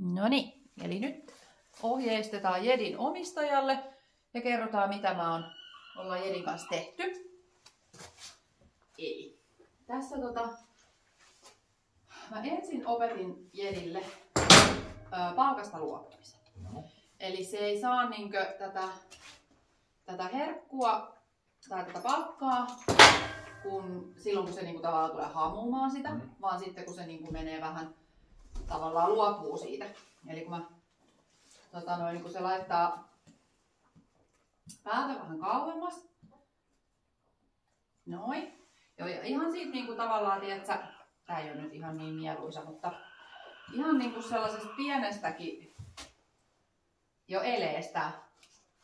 No niin, eli nyt ohjeistetaan Jedin omistajalle ja kerrotaan mitä ollaan Jedin kanssa tehty. Eli tässä mä ensin opetin Jedille palkasta luopumisen. No. Eli se ei saa niinkö tätä herkkua tai tätä palkkaa silloin kun se niinku tavallaan tulee hamuumaan sitä, vaan sitten kun se niinku menee vähän tavallaan luopuu siitä. Eli kun se laittaa päätä vähän kauemmas. Noin. Joo, ja ihan siitä niinku tavallaan, tiedätkö, tää ei ole nyt ihan niin mieluisa, mutta ihan niinku sellaisesta pienestäkin jo eleestä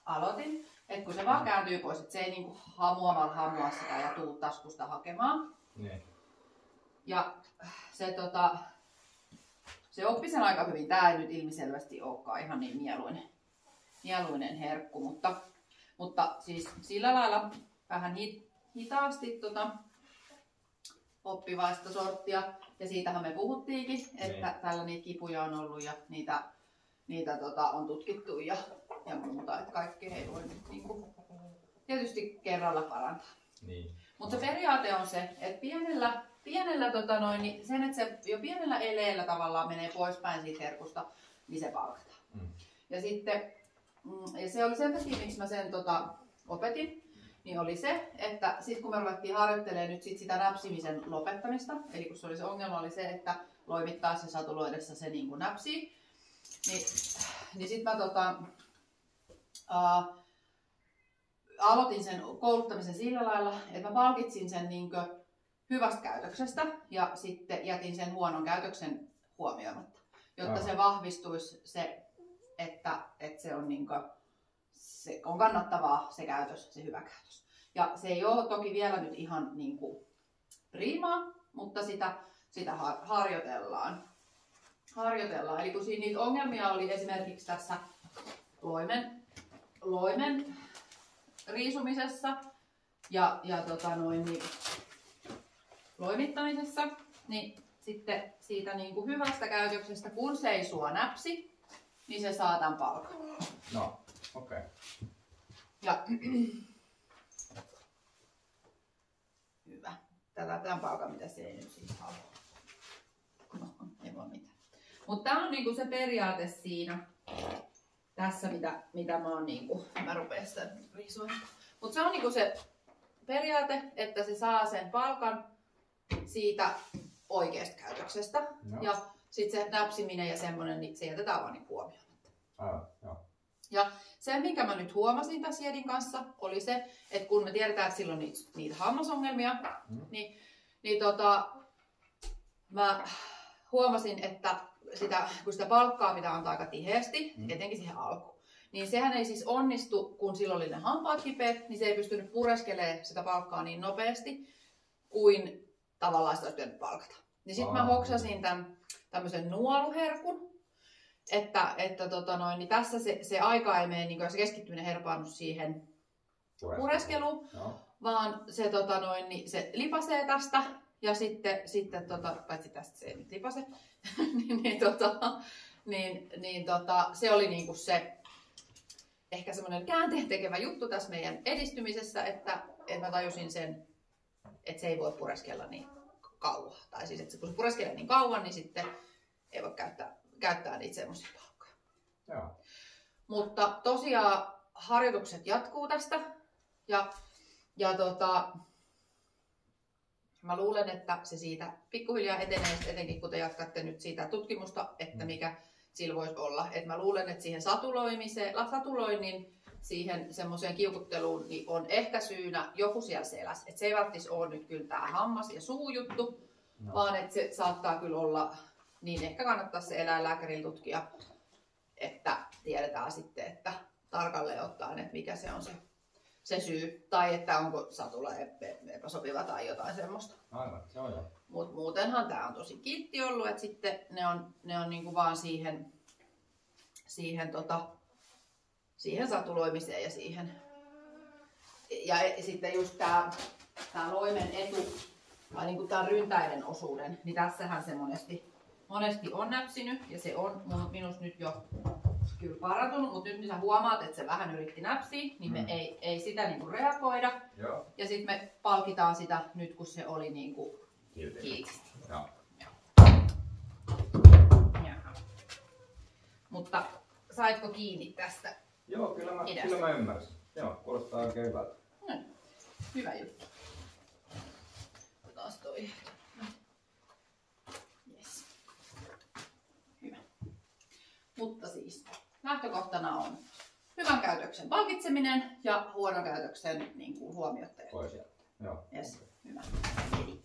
aloitin. Että kun se vaan kääntyy pois, että se ei niinku hamua sitä ja tuu taskusta hakemaan. Ne. Ja se oppi sen aika hyvin. Tää ei nyt ilmiselvästi olekaan ihan niin mieluinen herkku, mutta siis sillä lailla vähän hitaasti oppivaista sorttia. Ja siitähän me puhuttiinkin, että täällä niitä kipuja on ollut ja niitä on tutkittu ja muuta, että kaikkea ei voi nyt niinku tietysti kerralla parantaa. Niin. Mutta se periaate on se, että sen, että se jo pienellä eleellä tavallaan menee poispäin siitä herkusta, niin se palkataan. Ja sitten, ja se oli sen takia, miksi mä sen opetin, niin oli se, että sitten kun me ruvettiin harjoittelemaan nyt sitä näpsimisen lopettamista, eli kun se ongelma oli se, että loimittaessa ja satuloidessa se niin kuin näpsii, niin sitten mä aloitin sen kouluttamisen sillä lailla, että mä palkitsin sen niinkö hyvästä käytöksestä ja sitten jätin sen huonon käytöksen huomioimatta, jotta se vahvistuisi se, että se on niinkö, se on kannattavaa se käytös, se hyvä käytös. Ja se ei ole toki vielä nyt ihan niinku priimaa, mutta sitä harjoitellaan. Eli kun siinä niitä ongelmia oli esimerkiksi tässä loimen riisumisessa ja loimittamisessa, niin sitten siitä niinku hyvästä käytöksestä, kun se ei sua näpsi, niin se saa tämän palkan. No, okei. Okay. Ja hyvä. Tämän palkan, mitä se ei nyt siis halua. No, ei voi mitään. Mutta tämä on niinku se periaate siinä, tässä mitä mä rupean sitä riisuimaan. Mutta se on niinku se periaate, että se saa sen palkan siitä oikeasta käytöksestä. No. Ja sitten se näpsiminen ja semmoinen, niin se jätetään vaan niinku huomioimatta. Joo. Ja se, minkä mä nyt huomasin tässä Jedin kanssa, oli se, että kun me tiedetään, että sillä on niitä hammasongelmia, niin mä huomasin, että kun sitä palkkaa pitää antaa aika tiheästi, etenkin siihen alkuun, niin sehän ei siis onnistu, kun sillä oli ne hampaat kipeät, niin se ei pystynyt pureskelemaan sitä palkkaa niin nopeasti, kuin tavallaan sitä olisi pitänyt palkata. Niin sitten mä hoksasin tämmöisen nuoluherkun, että niin tässä se aika ei mene, niin se keskittyminen herpaannut siihen pureskeluun, vaan se, se lipasee tästä ja sitten paitsi tästä se ei nyt lipase, se oli niinku se ehkä semmoinen käänteen tekevä juttu tässä meidän edistymisessä, että mä tajusin sen, että se ei voi pureskella niin kauan. Tai siis, että kun se pureskelee niin kauan, niin sitten ei voi käyttää niitä semmoisia palkkoja. Joo. Mutta tosiaan harjoitukset jatkuu tästä ja mä luulen, että se siitä pikkuhiljaa etenee, etenkin kun te jatkatte nyt siitä tutkimusta, että mikä sillä voisi olla. Et mä luulen, että siihen satuloinnin, siihen semmoiseen kiukutteluun niin on ehkä syynä joku siellä selässä. Et se ei välttämättä ole nyt kyllä tää hammas- ja suujuttu, vaan että se saattaa kyllä olla, niin ehkä kannattaa se eläinlääkärillä tutkia, että tiedetään sitten, että tarkalleen ottaen, että mikä se on se syy, tai että onko satula epäsopiva tai jotain semmoista. Aivan, joo. Mut muutenhan tää on tosi kiltti ollut, että sitten ne on niinku vaan siihen satuloimiseen ja siihen. Ja sitten just tää loimen etu, tai niinku tää ryntäiden osuuden, niin tässähän se monesti monesti on näpsinyt ja se on minusta nyt jo kyllä parantunut, mutta nyt sä huomaat, että se vähän yritti näpsiä, niin me ei sitä niinku reagoida. Joo. Ja sitten me palkitaan sitä nyt, kun se oli niinku kiltisti. Joo. Mutta saitko kiinni tästä? Joo, kyllä mä ymmärsin. Joo, kuulostaa oikein hyvältä. Hyvä juttu. Taas toi. Yes. Hyvä. Mutta siis lähtökohtana on hyvän käytöksen palkitseminen ja huonon käytöksen niin kuin huomioitteleminen. Pois jättää. Joo. Yes. Hyvä. Eli